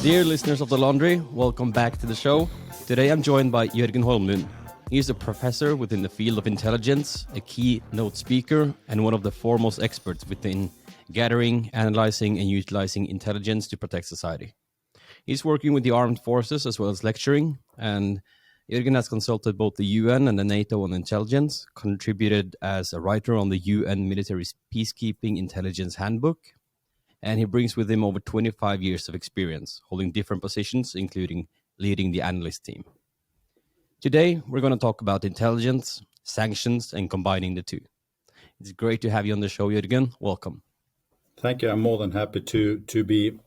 Dear listeners of The Laundry, welcome back to the show. Today I'm joined by Jørgen Holmlund. He's a professor within the field of intelligence, a keynote speaker, and one of the foremost experts within gathering, analyzing, and utilizing intelligence to protect society. He's working with the armed forces as well as lecturing, and Jørgen has consulted both the UN and the NATO on intelligence, contributed as a writer on the UN Military Peacekeeping Intelligence Handbook, and he brings with him over 25 years of experience, holding different positions, including leading the analyst team. Today, we're going to talk about intelligence, sanctions, and combining the two. It's great to have you on the show, Jørgen. Welcome. Thank you. I'm more than happy to be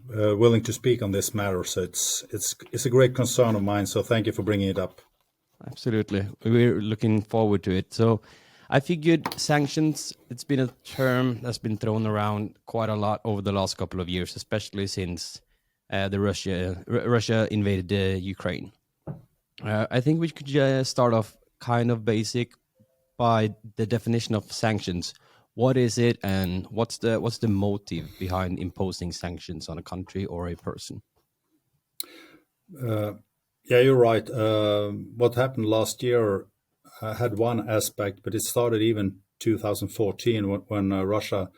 willing to speak on this matter. So it's a great concern of mine. So thank you for bringing it up. Absolutely. We're looking forward to it. So I figured sanctions, it's been a term that's been thrown around quite a lot over the last couple of years, especially since Russia invaded Ukraine. I think we could start off kind of basic by the definition of sanctions. What is it, and what's the motive behind imposing sanctions on a country or a person? Yeah, you're right. What happened last year had one aspect, but it started even 2014 when Russia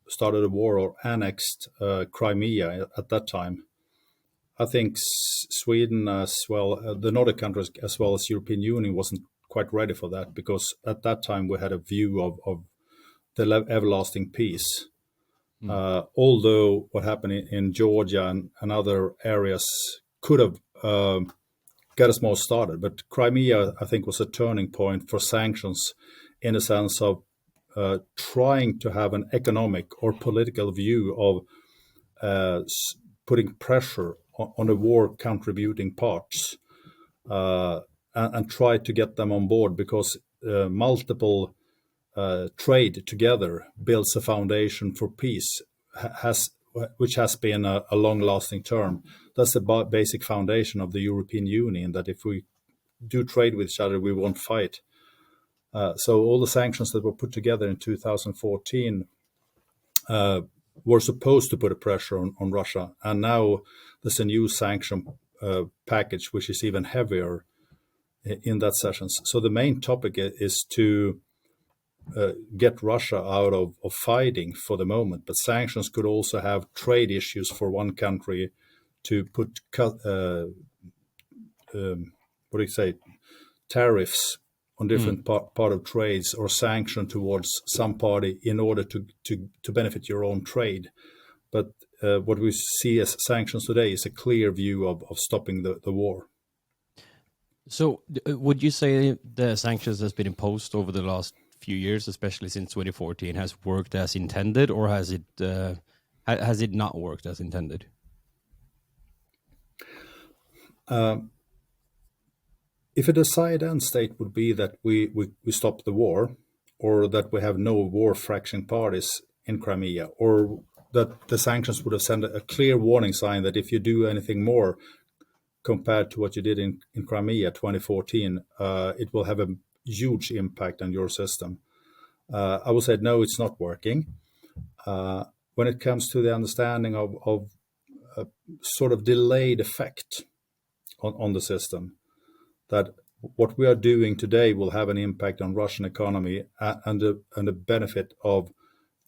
started a war or annexed Crimea at that time. I think Sweden as well, the Nordic countries as well as European Union wasn't quite ready for that, because at that time we had a view of the everlasting peace. Although what happened in Georgia and other areas could have got us more started. But Crimea, I think, was a turning point for sanctions in the sense of trying to have an economic or political view of putting pressure on the war contributing parts and try to get them on board, because multiple trade together builds a foundation for peace, which has been a long-lasting term. That's the basic foundation of the European Union, that if we do trade with each other, we won't fight. So all the sanctions that were put together in 2014 were supposed to put a pressure on Russia. And now there's a new sanction package, which is even heavier in that sessions. So the main topic is to get Russia out of fighting for the moment. But sanctions could also have trade issues for one country to put tariffs on different part of trades, or sanction towards some party in order to benefit your own trade. But what we see as sanctions today is a clear view of stopping the war. So would you say the sanctions that's been imposed over the last few years, especially since 2014, has worked as intended, or has it not worked as intended? If a desired end state would be that we stop the war, or that we have no war fracturing parties in Crimea, or that the sanctions would have sent a clear warning sign that if you do anything more compared to what you did in Crimea 2014, it will have a huge impact on your system. I would say, no, it's not working. When it comes to the understanding of a sort of delayed effect on the system, that what we are doing today will have an impact on Russian economy and the benefit of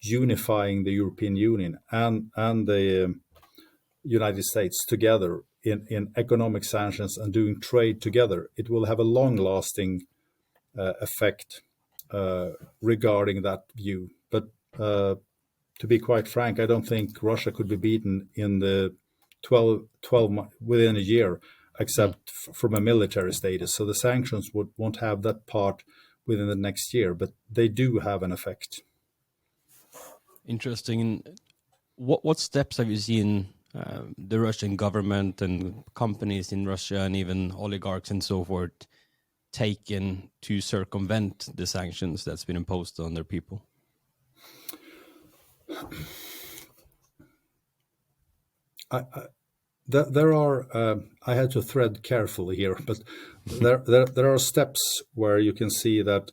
unifying the European Union and the United States together in economic sanctions and doing trade together. It will have a long-lasting effect regarding that view. But to be quite frank, I don't think Russia could be beaten in the 12 months within a year, except from a military status. So the sanctions won't have that part within the next year, but they do have an effect. Interesting. What steps have you seen the Russian government and companies in Russia and even oligarchs and so forth taken to circumvent the sanctions that's been imposed on their people? There are, I had to thread carefully here, but there are steps where you can see that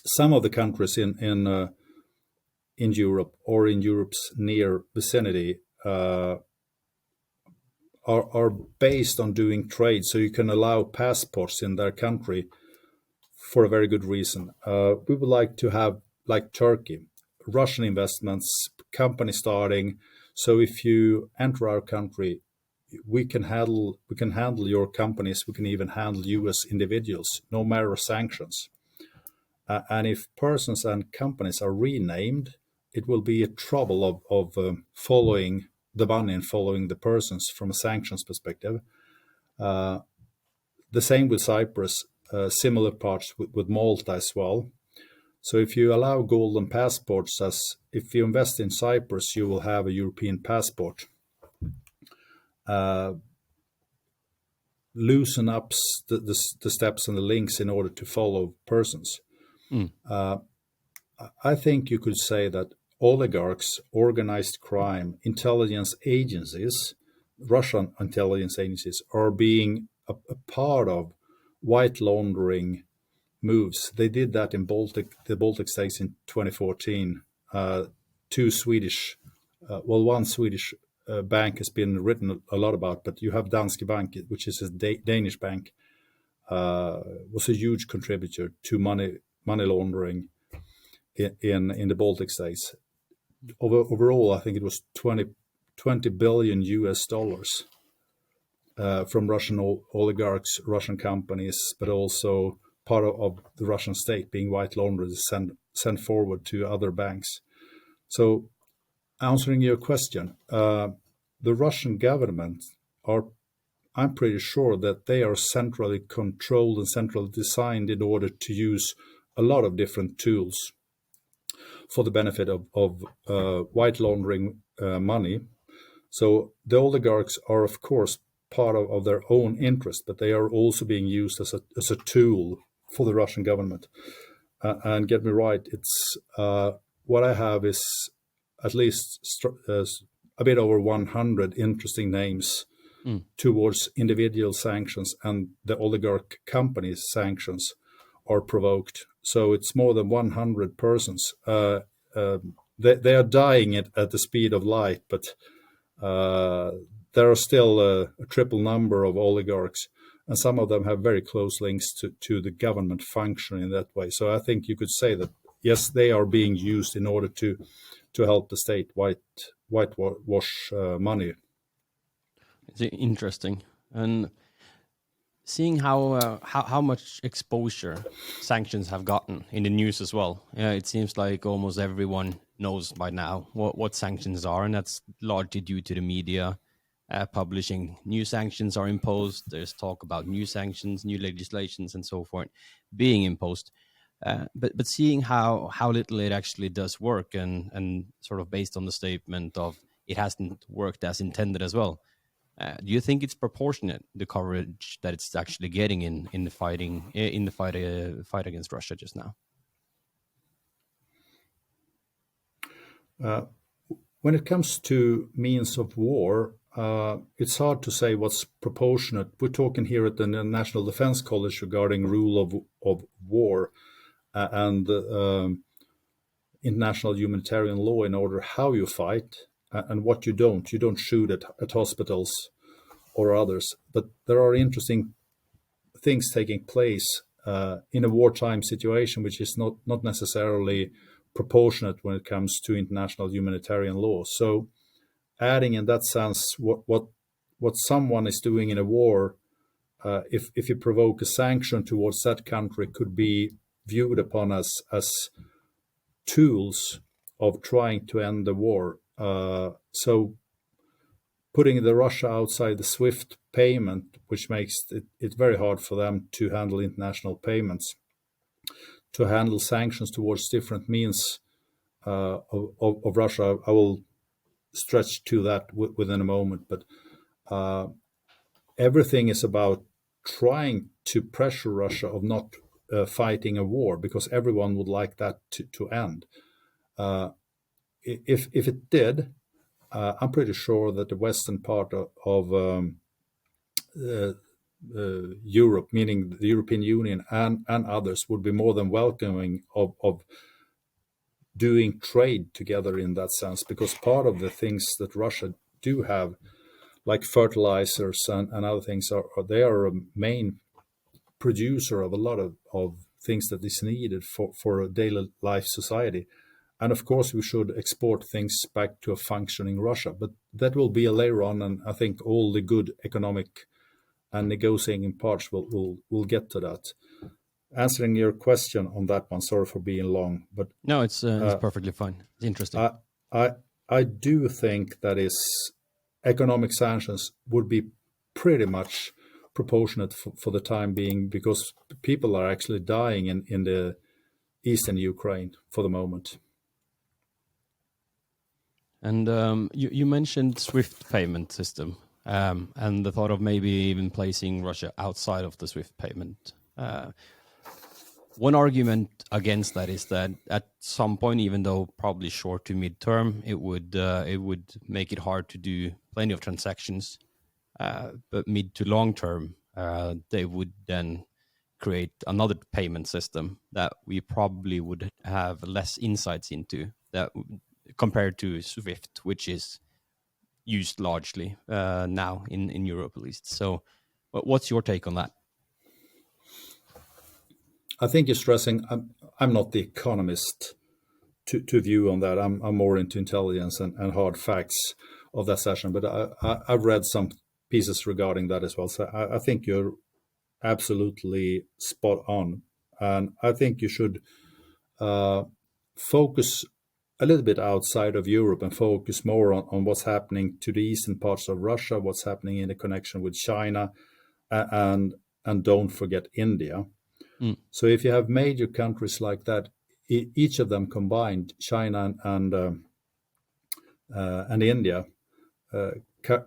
some of the countries in Europe or in Europe's near vicinity are based on doing trade, so you can allow passports in their country for a very good reason. We would like to have, like Turkey, Russian investments, company starting. So if you enter our country, we can handle your companies. We can even handle you as individuals, no matter sanctions. And if persons and companies are renamed, it will be a trouble of following the money and following the persons from a sanctions perspective. The same with Cyprus, similar parts with Malta as well. So if you allow golden passports, as if you invest in Cyprus, you will have a European passport. Loosen up the steps and the links in order to follow persons. I think you could say that oligarchs, organized crime, intelligence agencies, Russian intelligence agencies are being a part of white laundering moves. They did that in the Baltic states in 2014. Two Swedish, one Swedish bank has been written a lot about, but you have Danske Bank, which is a Danish bank, was a huge contributor to money laundering in the Baltic states. Overall, I think it was 20 billion US dollars from Russian oligarchs, Russian companies, but also part of the Russian state being white laundered sent forward to other banks. So, answering your question, the Russian government I'm pretty sure that they are centrally controlled and centrally designed in order to use a lot of different tools for the benefit of white laundering money. So the oligarchs are, of course, part of their own interest, but they are also being used as a tool for the Russian government. And get me right, it's what I have is at least a bit over 100 interesting names towards individual sanctions, and the oligarch companies' sanctions are provoked. So it's more than 100 persons. They are dying at the speed of light, but there are still a triple number of oligarchs, and some of them have very close links to the government function in that way. So I think you could say that, yes, they are being used in order to help the state whitewash money. It's interesting. And seeing how much exposure sanctions have gotten in the news as well, it seems like almost everyone knows by now what sanctions are, and that's largely due to the media publishing new sanctions are imposed. There's talk about new sanctions, new legislations, and so forth being imposed. But seeing how little it actually does work, and sort of based on the statement of it hasn't worked as intended as well. Do you think it's proportionate, the coverage that it's actually getting in the fight against Russia just now? When it comes to means of war, it's hard to say what's proportionate. We're talking here at the National Defense College regarding rule of war and international humanitarian law in order how you fight and what you don't. You don't shoot at hospitals or others. But there are interesting things taking place in a wartime situation, which is not necessarily proportionate when it comes to international humanitarian law. So adding in that sense what someone is doing in a war, if you provoke a sanction towards that country, could be viewed upon as tools of trying to end the war. So putting the Russia outside the SWIFT payment, which makes it very hard for them to handle international payments, to handle sanctions towards different means of Russia. I will stretch to that within a moment, but everything is about trying to pressure Russia of not fighting a war, because everyone would like that to end. If it did, I'm pretty sure that the western part of Europe, meaning the European Union and others, would be more than welcoming of doing trade together in that sense, because part of the things that Russia do have, like fertilizers and other things, they are a main producer of a lot of things that is needed for a daily life society. And of course, we should export things back to a functioning Russia. But that will be a later on, and I think all the good economic and negotiating parts will get to that. Answering your question on that one, sorry for being long, but No, it's perfectly fine. It's interesting. I do think that is economic sanctions would be pretty much proportionate for the time being, because people are actually dying in the eastern Ukraine for the moment. And you mentioned SWIFT payment system and the thought of maybe even placing Russia outside of the SWIFT payment. One argument against that is that at some point, even though probably short to mid-term, it would make it hard to do plenty of transactions. But mid to long term, they would then create another payment system that we probably would have less insights into, that compared to SWIFT, which is used largely now in Europe at least. So what's your take on that? I think you're stressing. I'm not the economist to view on that. I'm more into intelligence and hard facts of that session. But I've read some pieces regarding that as well. So I think you're absolutely spot on. And I think you should focus a little bit outside of Europe and focus more on what's happening to the eastern parts of Russia, what's happening in the connection with China, and don't forget India. So if you have major countries like that, each of them combined, China and India,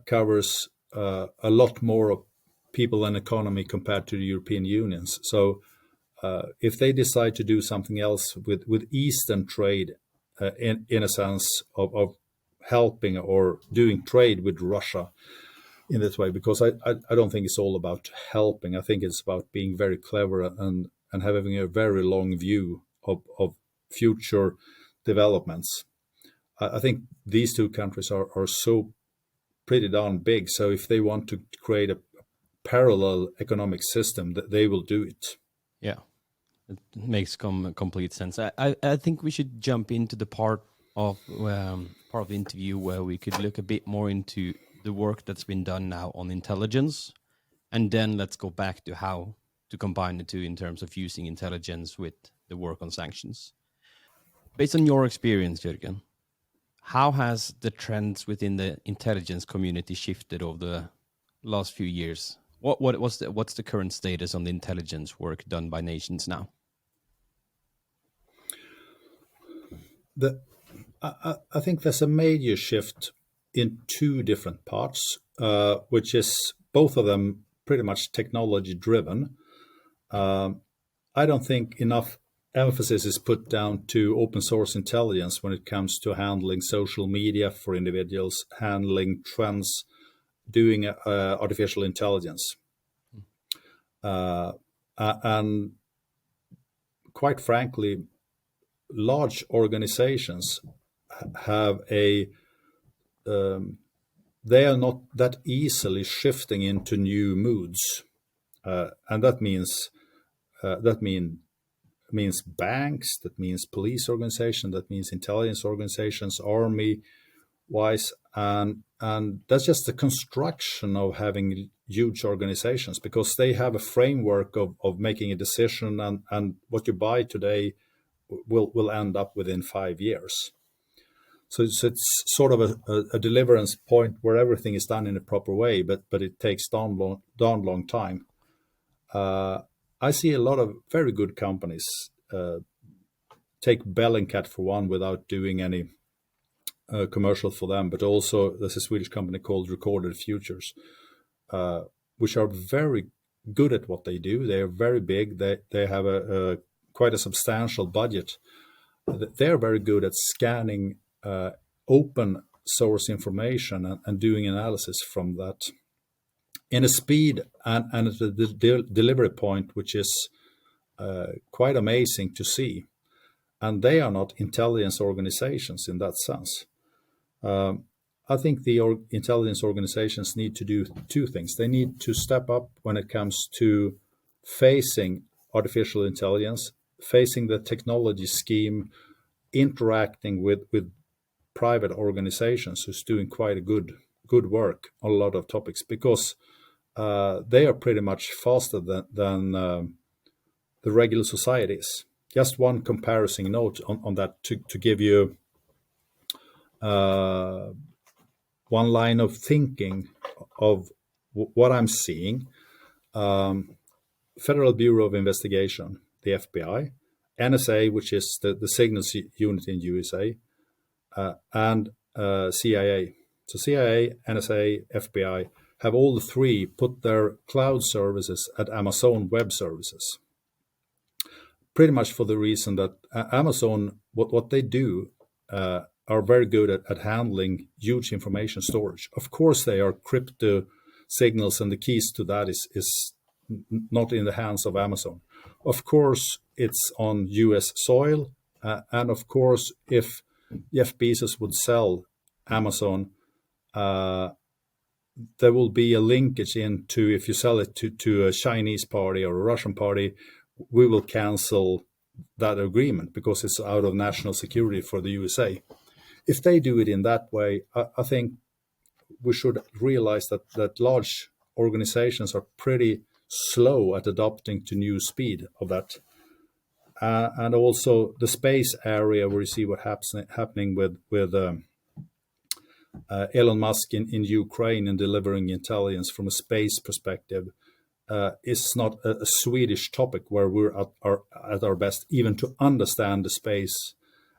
covers a lot more of people and economy compared to the European Unions. So if they decide to do something else with Eastern trade, in a sense of helping or doing trade with Russia in this way, because I don't think it's all about helping. I think it's about being very clever and having a very long view of future developments. I think these two countries are so pretty darn big. So if they want to create a parallel economic system, that they will do it. Yeah, it makes complete sense. I think we should jump into the part of the interview where we could look a bit more into the work that's been done now on intelligence, and then let's go back to how to combine the two in terms of using intelligence with the work on sanctions. Based on your experience, Jørgen, how has the trends within the intelligence community shifted over the last few years? What's the current status on the intelligence work done by nations now? I think there's a major shift in two different parts, which is both of them pretty much technology driven. I don't think enough emphasis is put down to open source intelligence when it comes to handling social media for individuals, handling trends, doing artificial intelligence. And quite frankly, large organizations have they are not that easily shifting into new moods, and that means banks, that means police organizations, that means intelligence organizations, army wise, and that's just the construction of having huge organizations, because they have a framework of making a decision, and what you buy today will end up within 5 years. So it's sort of a deliverance point where everything is done in a proper way, but it takes darn long time. I see a lot of very good companies, take Bellingcat for one, without doing any commercial for them, but also there's a Swedish company called Recorded Futures, which are very good at what they do. They are very big. They have a quite a substantial budget. They're very good at scanning open source information and doing analysis from that in a speed and at the delivery point, which is quite amazing to see. And they are not intelligence organizations in that sense. I think the intelligence organizations need to do two things. They need to step up when it comes to facing artificial intelligence, facing the technology scheme, interacting with private organizations who's doing quite a good work on a lot of topics, because they are pretty much faster than the regular societies. Just one comparison note on that to give you one line of thinking of what I'm seeing. Federal Bureau of Investigation, the FBI, NSA, which is the signals unit in USA, and CIA. So CIA, NSA, FBI have all the three put their cloud services at Amazon Web Services. Pretty much for the reason that Amazon, what they do, are very good at handling huge information storage. Of course, they are crypto signals, and the keys to that is not in the hands of Amazon. Of course, it's on US soil. And of course, if Jeff Bezos would sell Amazon, there will be a linkage into, if you sell it to a Chinese party or a Russian party, we will cancel that agreement because it's out of national security for the USA. If they do it in that way, I think we should realize that large organizations are pretty slow at adopting to new speed of that. And also the space area, where you see what happening with Elon Musk in Ukraine and delivering intelligence from a space perspective, is not a Swedish topic where we're at our best, even to understand the space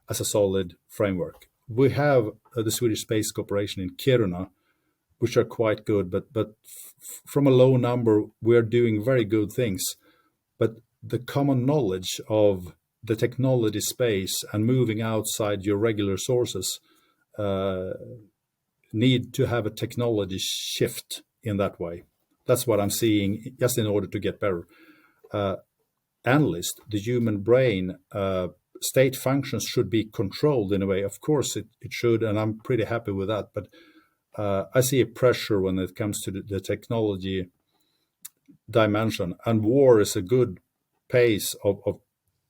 as a solid framework. We have the Swedish Space Corporation in Kiruna, which are quite good, but from a low number, we're doing very good things. But the common knowledge of the technology space and moving outside your regular sources need to have a technology shift in that way. That's what I'm seeing, just in order to get better. Analyst, the human brain, state functions should be controlled in a way. Of course, it should, and I'm pretty happy with that. But I see a pressure when it comes to the technology dimension, and war is a good pace of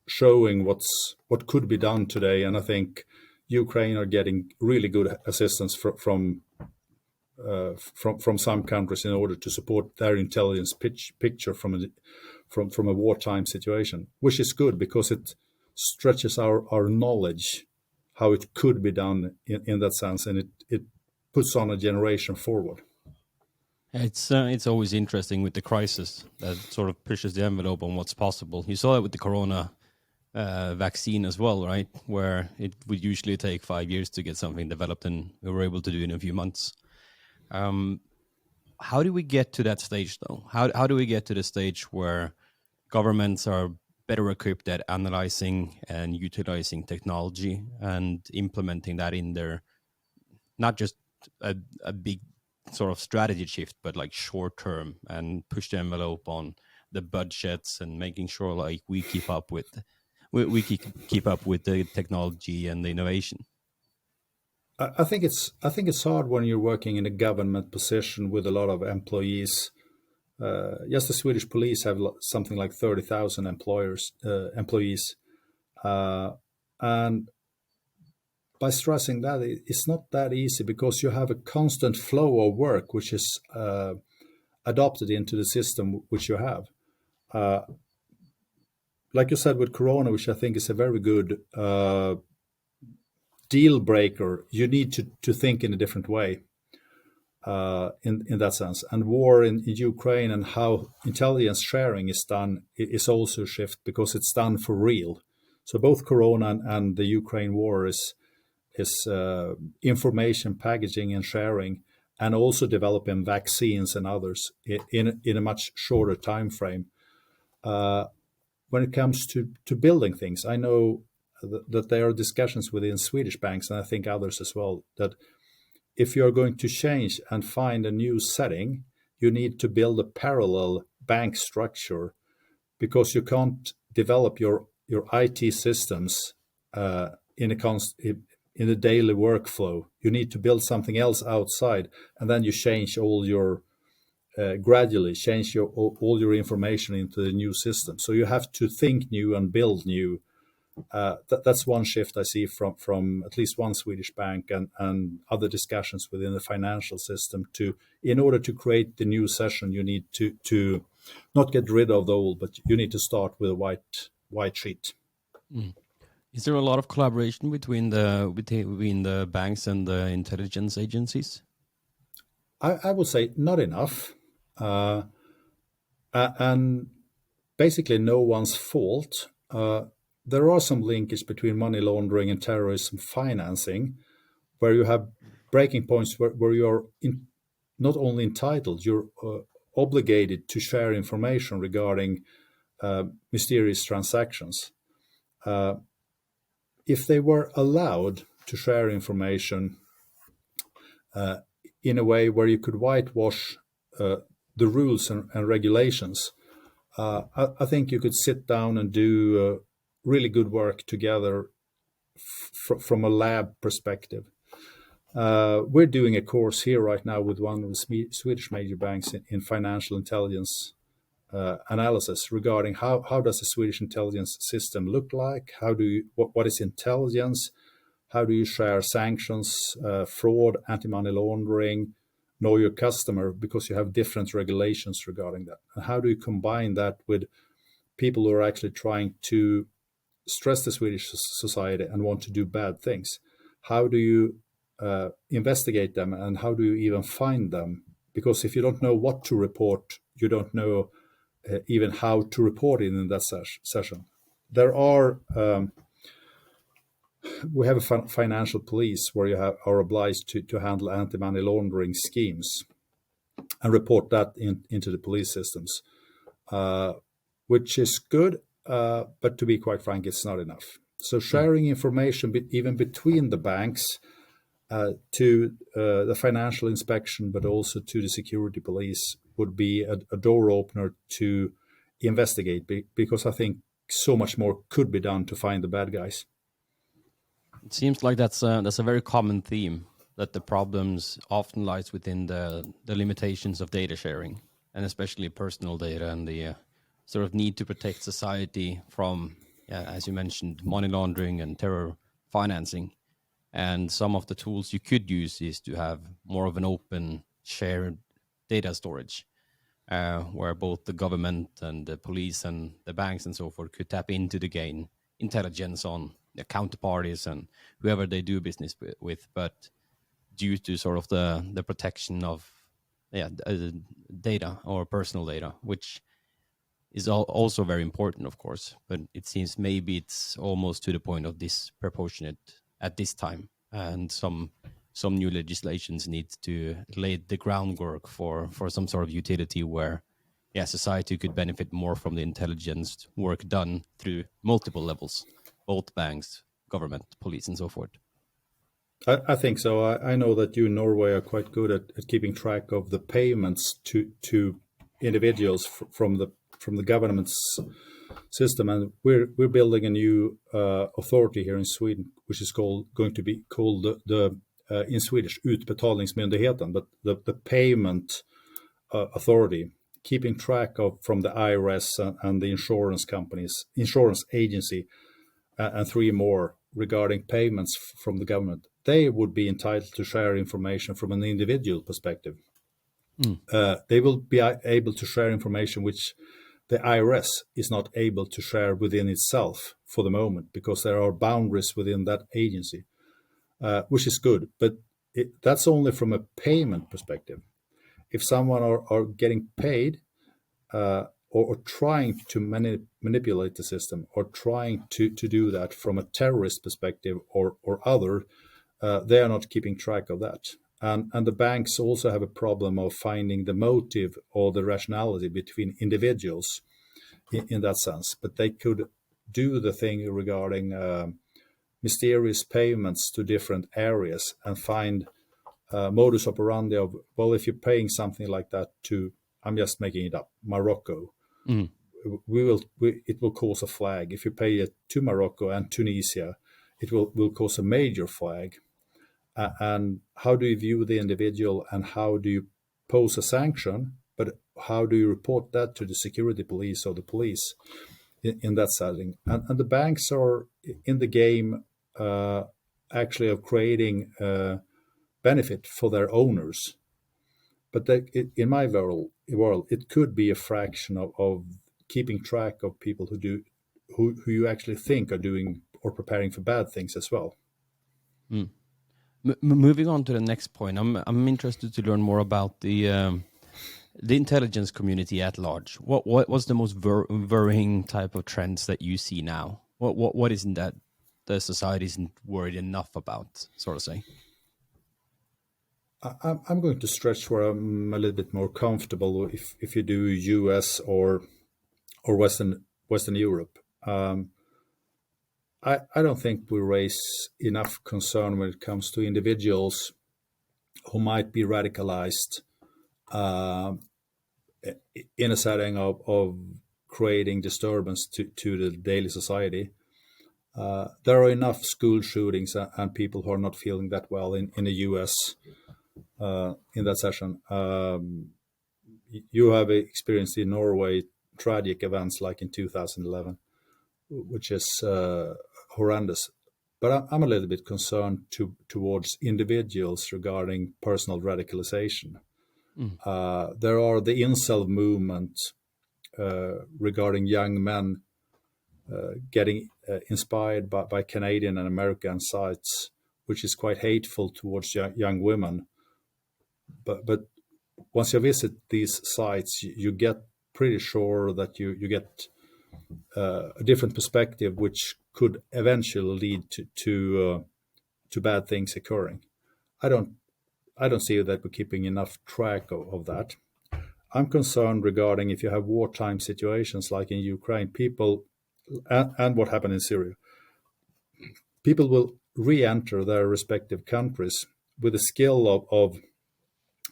showing what could be done today. And I think Ukraine are getting really good assistance from some countries in order to support their intelligence picture from a wartime situation, which is good because it stretches our knowledge how it could be done in that sense, and it puts on a generation forward. It's always interesting with the crisis that sort of pushes the envelope on what's possible. You saw it with the corona vaccine as well, right? Where it would usually take 5 years to get something developed, and we were able to do it in a few months. How do we get to that stage, though? How do we get to the stage where governments are better equipped at analyzing and utilizing technology and implementing that in their, not just a big sort of strategy shift, but like short term, and push the envelope on the budgets and making sure like we keep up with the technology and the innovation? I think it's hard when you're working in a government position with a lot of employees. Just the Swedish police have something like 30,000 employees, and by stressing that, it's not that easy because you have a constant flow of work which is adopted into the system which you have. Like you said with Corona, which I think is a very good deal breaker, you need to think in a different way in that sense. And war in Ukraine and how intelligence sharing is done is also a shift because it's done for real. So both Corona and the Ukraine war is information packaging and sharing, and also developing vaccines and others in a much shorter time frame. When it comes to building things, I know that there are discussions within Swedish banks, and I think others as well, that if you're going to change and find a new setting, you need to build a parallel bank structure, because you can't develop your IT systems in the daily workflow. You need to build something else outside, and then you change all your gradually change all your information into the new system. So you have to think new and build new. That's one shift I see from at least one Swedish bank and other discussions within the financial system. In order to create the new session, you need to not get rid of the old, but you need to start with a white sheet. Is there a lot of collaboration between the banks and the intelligence agencies? I would say not enough, and basically no one's fault. There are some linkage between money laundering and terrorism financing, where you have breaking points where you're not only entitled, you're obligated to share information regarding mysterious transactions. If they were allowed to share information in a way where you could whitewash the rules and regulations, I think you could sit down and do really good work together from a lab perspective. We're doing a course here right now with one of the Swedish major banks in financial intelligence analysis regarding how does the Swedish intelligence system look like? What is intelligence? How do you share sanctions, fraud, anti-money laundering, know your customer, because you have different regulations regarding that? And how do you combine that with people who are actually trying to stress the Swedish society and want to do bad things? How do you investigate them, and how do you even find them? Because if you don't know what to report, you don't know even how to report it in that session. We have a financial police where you are obliged to handle anti-money laundering schemes and report that into the police systems, which is good, but to be quite frank, it's not enough. So sharing information even between the banks to the financial inspection, but also to the security police, would be a door opener to investigate, because I think so much more could be done to find the bad guys. It seems like that's a very common theme, that the problems often lies within the limitations of data sharing, and especially personal data, and the sort of need to protect society from, as you mentioned, money laundering and terror financing. And some of the tools you could use is to have more of an open shared data storage, where both the government and the police and the banks and so forth could tap into to gain intelligence on the counterparties and whoever they do business with. But due to sort of the protection of data or personal data, which is also very important, of course, but it seems maybe it's almost to the point of disproportionate at this time, and some new legislations need to lay the groundwork for some sort of utility where society could benefit more from the intelligence work done through multiple levels, both banks, government, police, and so forth. I think so. I know that you in Norway are quite good at keeping track of the payments to individuals from the government's system, and we're building a new authority here in Sweden, which is going to be called the in Swedish Utbetalningsmyndigheten, but the payment authority, keeping track of from the IRS and the insurance companies, insurance agency, and three more regarding payments from the government. They would be entitled to share information from an individual perspective. They will be able to share information which the IRS is not able to share within itself for the moment, because there are boundaries within that agency, which is good. But that's only from a payment perspective. If someone are getting paid or trying to manipulate the system, or trying to do that from a terrorist perspective or other, they are not keeping track of that. And the banks also have a problem of finding the motive or the rationality between individuals in that sense. But they could do the thing regarding mysterious payments to different areas and find modus operandi of, well, if you're paying something like that to, I'm just making it up, Morocco, it will cause a flag. If you pay it to Morocco and Tunisia, it will cause a major flag. And how do you view the individual, and how do you pose a sanction? But how do you report that to the security police or the police in that setting? And the banks are in the game actually of creating benefit for their owners. But in my world, it could be a fraction of keeping track of people who you actually think are doing or preparing for bad things as well. Moving on to the next point, I'm interested to learn more about the intelligence community at large. What's the most worrying type of trends that you see now? What isn't that the society isn't worried enough about, sort of say? I'm going to stretch where I'm a little bit more comfortable if you do US or Western Europe. I don't think we raise enough concern when it comes to individuals who might be radicalized in a setting of creating disturbance to the daily society. There are enough school shootings and people who are not feeling that well in the US in that session. You have experienced in Norway tragic events like in 2011, which is horrendous. But I'm a little bit concerned towards individuals regarding personal radicalization. There are the incel movement regarding young men getting inspired by Canadian and American sites, which is quite hateful towards young women. But once you visit these sites, you get pretty sure that you get a different perspective, which could eventually lead to bad things occurring. I don't see that we're keeping enough track of that. I'm concerned regarding if you have wartime situations like in Ukraine, people and what happened in Syria. People will re-enter their respective countries with the skill of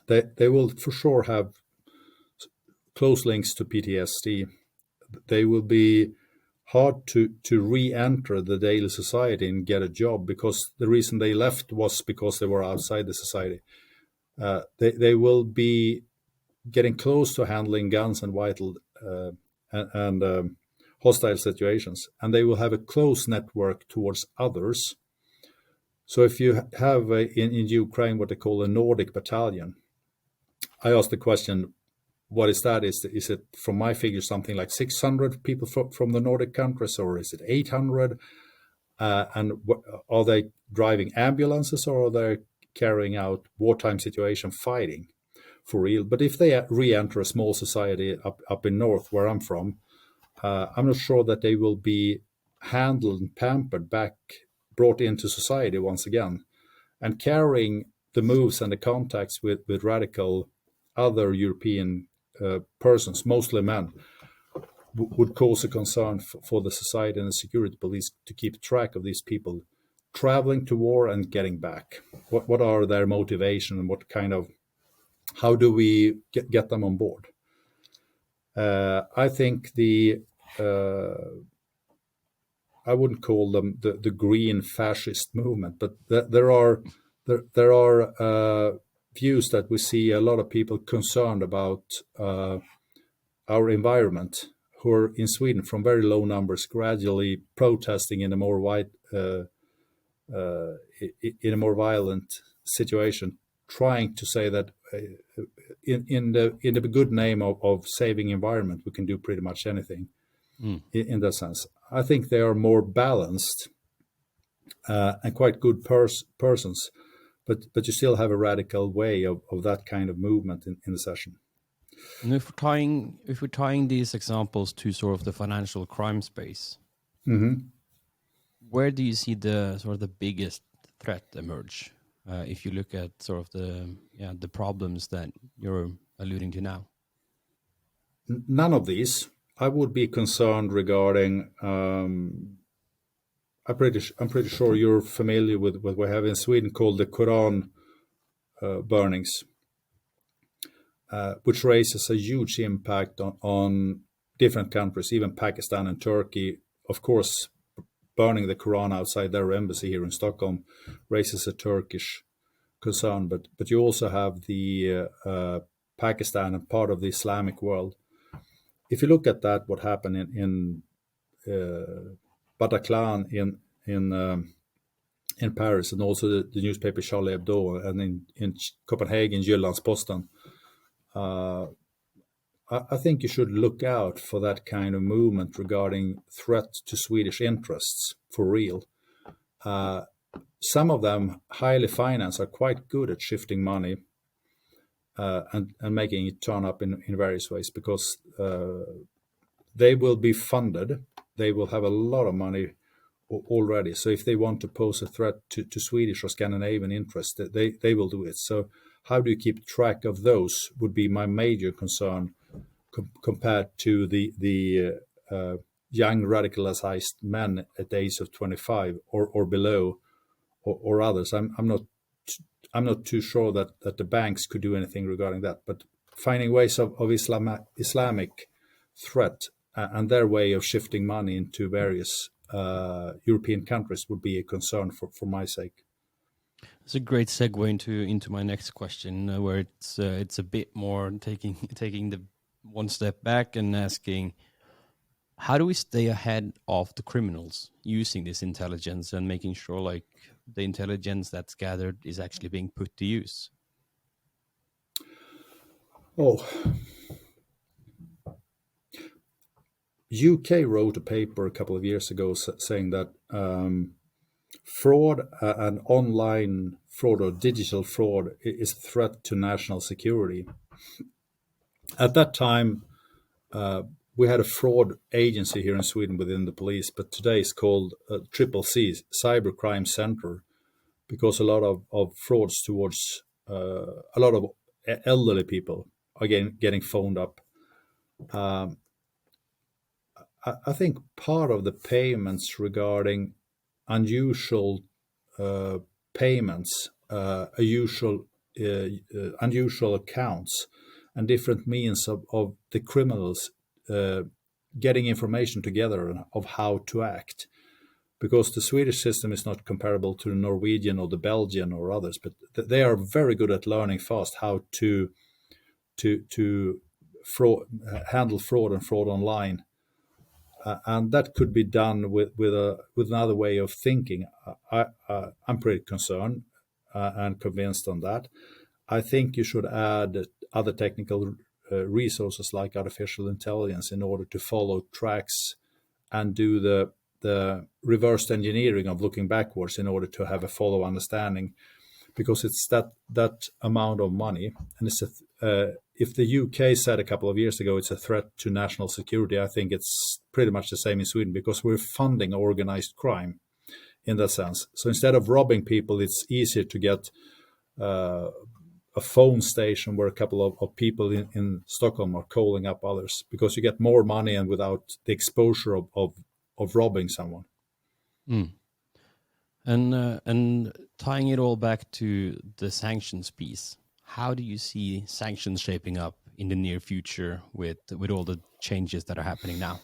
they will for sure have close links to PTSD. They will be hard to re-enter the daily society and get a job, because the reason they left was because they were outside the society. They will be getting close to handling guns and vital and hostile situations, and they will have a close network towards others. So if you have in Ukraine what they call a Nordic battalion, I asked the question, what is that? Is it, from my figure, something like 600 people from the Nordic countries, or is it 800? And are they driving ambulances, or are they carrying out wartime situation fighting for real? But if they re-enter a small society up in north, where I'm from, I'm not sure that they will be handled and pampered back, brought into society once again, and carrying the moves and the contacts with radical other European persons, mostly men, would cause a concern for the society and the security police to keep track of these people traveling to war and getting back. What are their motivation, and what kind of, how do we get them on board? I think I wouldn't call them the green fascist movement, but there are views that we see a lot of people concerned about our environment, who are in Sweden from very low numbers, gradually protesting in a more violent situation, trying to say that in the good name of saving environment, we can do pretty much anything. In that sense, I think they are more balanced and quite good persons, but you still have a radical way of that kind of movement in the session. And if we're tying these examples to sort of the financial crime space, where do you see the sort of the biggest threat emerge? If you look at sort of the problems that you're alluding to now. None of these. I would be concerned regarding. I'm pretty sure you're familiar with what we have in Sweden called the Quran burnings, which raises a huge impact on different countries, even Pakistan and Turkey, of course, burning the Quran outside their embassy here in Stockholm raises a Turkish concern. But you also have the Pakistan and part of the Islamic world. If you look at that, what happened in Bataclan in Paris, and also the newspaper Charlie Hebdo, and in Copenhagen, Jyllands-Posten, I think you should look out for that kind of movement regarding threat to Swedish interests for real. Some of them, highly financed, are quite good at shifting money and making it turn up in various ways, because they will be funded. They will have a lot of money already. So if they want to pose a threat to Swedish or Scandinavian interests, they will do it. So how do you keep track of those would be my major concern compared to the young radicalized men at the age of 25 or below or others. I'm not too sure that the banks could do anything regarding that, but finding ways of Islamic threat and their way of shifting money into various European countries would be a concern for my sake. It's a great segue into my next question, where it's a bit more taking the one step back and asking, how do we stay ahead of the criminals using this intelligence and making sure like the intelligence that's gathered is actually being put to use? Oh, UK wrote a paper a couple of years ago saying that fraud and online fraud or digital fraud is a threat to national security. At that time, we had a fraud agency here in Sweden within the police, but today it's called CCC, Cybercrime Center, because a lot of frauds towards a lot of elderly people are getting phoned up. I think part of the payments regarding unusual payments, unusual accounts, and different means of the criminals getting information together of how to act. Because the Swedish system is not comparable to the Norwegian or the Belgian or others, but they are very good at learning fast how to handle fraud and fraud online. And that could be done with another way of thinking. I'm pretty concerned and convinced on that. I think you should add other technical resources like artificial intelligence in order to follow tracks and do the reverse engineering of looking backwards in order to have a follow understanding, because it's that amount of money. And it's if the UK said a couple of years ago it's a threat to national security, I think it's pretty much the same in Sweden, because we're funding organized crime in that sense. So instead of robbing people, it's easier to get a phone station where a couple of people in Stockholm are calling up others, because you get more money and without the exposure of robbing someone. Mm. And tying it all back to the sanctions piece, how do you see sanctions shaping up in the near future with all the changes that are happening now?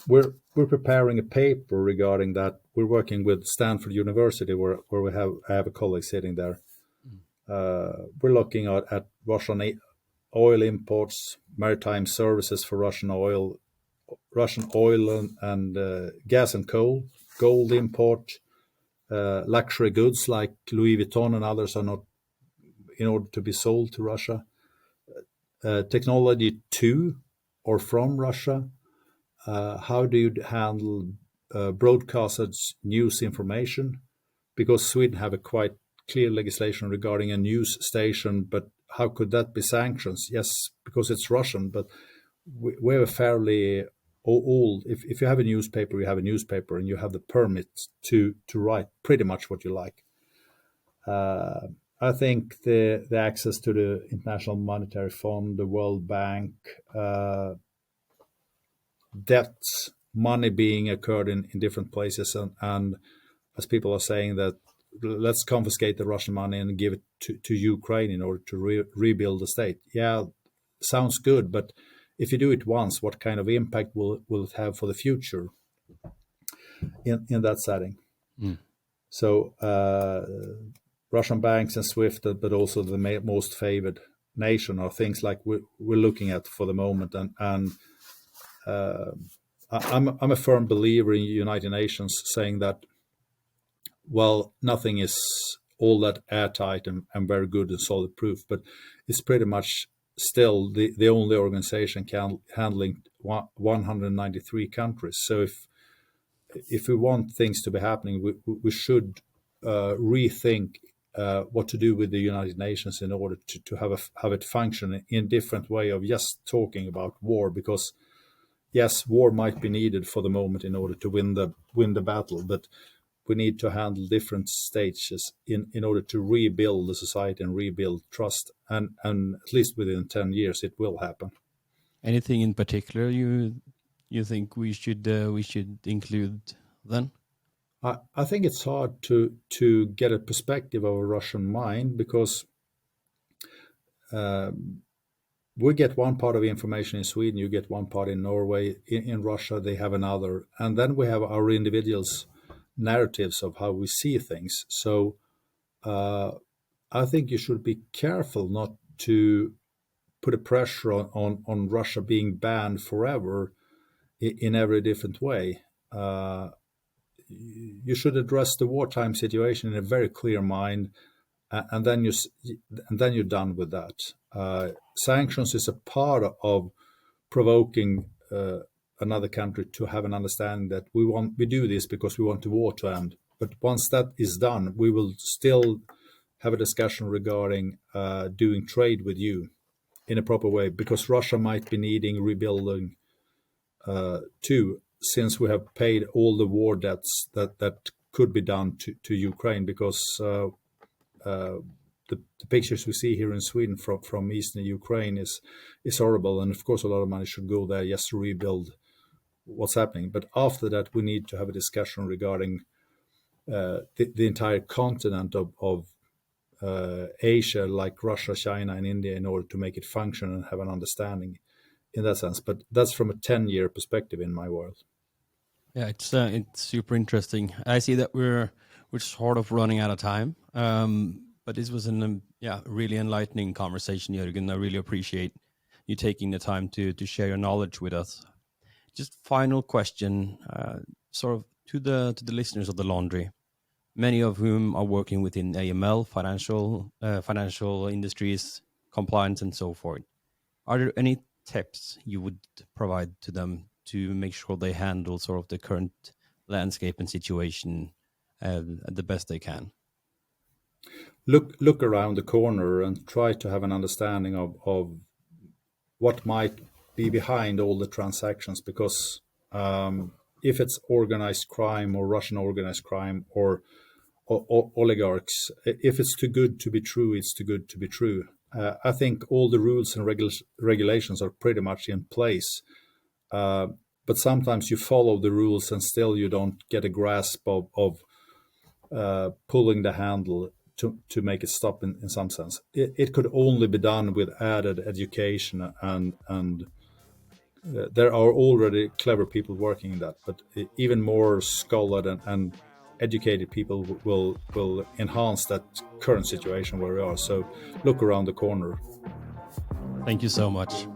We're preparing a paper regarding that. We're working with Stanford University, where I have a colleague sitting there. We're looking at Russian oil imports, maritime services for Russian oil and gas and coal, gold import, luxury goods like Louis Vuitton and others are not in order to be sold to Russia. Technology to or from Russia. How do you handle broadcasted news information? Because Sweden have a quite clear legislation regarding a news station, but how could that be sanctions? Yes, because it's Russian, but we have a fairly old. If you have a newspaper, you have a newspaper, and you have the permit to write pretty much what you like. I think the access to the International Monetary Fund, the World Bank, debts, money being occurred in different places, and as people are saying that let's confiscate the Russian money and give it to Ukraine in order to rebuild the state. Yeah, sounds good, but if you do it once, what kind of impact will it have for the future in that setting? So Russian banks and SWIFT, but also the most favored nation, are things like we're looking at for the moment. And I'm a firm believer in United Nations saying that, well, nothing is all that airtight and very good and solid proof, but it's pretty much still the only organization handling 193 countries. So if we want things to be happening, we should rethink what to do with the United Nations in order to have it function in a different way of just talking about war. Because yes, war might be needed for the moment in order to win the battle, but we need to handle different stages in order to rebuild the society and rebuild trust. And at least within 10 years, it will happen. Anything in particular you think we should include then? I think it's hard to get a perspective of a Russian mind, because we get one part of information in Sweden, you get one part in Norway, in Russia they have another, and then we have our individuals' narratives of how we see things. So I think you should be careful not to put a pressure on Russia being banned forever in every different way. You should address the wartime situation in a very clear mind, and then you're done with that. Sanctions is a part of provoking another country to have an understanding that we do this because we want the war to end. But once that is done, we will still have a discussion regarding doing trade with you in a proper way, because Russia might be needing rebuilding too, since we have paid all the war debts that could be done to Ukraine, because the pictures we see here in Sweden from eastern Ukraine is horrible, and of course a lot of money should go there just to rebuild what's happening. But after that, we need to have a discussion regarding the entire continent of Asia, like Russia, China, and India, in order to make it function and have an understanding in that sense. But that's from a 10-year perspective in my world. Yeah, it's super interesting. I see that we're sort of running out of time. But this was a really enlightening conversation, Jørgen. I really appreciate you taking the time to share your knowledge with us. Just final question, sort of to the listeners of The Laundry, many of whom are working within AML, financial industries, compliance, and so forth. Are there any tips you would provide to them to make sure they handle sort of the current landscape and situation the best they can? Look around the corner and try to have an understanding of what might be behind all the transactions, because if it's organized crime or Russian organized crime or oligarchs, if it's too good to be true, it's too good to be true. I think all the rules and regulations are pretty much in place, but sometimes you follow the rules and still you don't get a grasp of pulling the handle to make it stop in some sense. It could only be done with added education, and there are already clever people working in that, but even more scholarly and educated people will enhance that current situation where we are. So look around the corner. Thank you so much.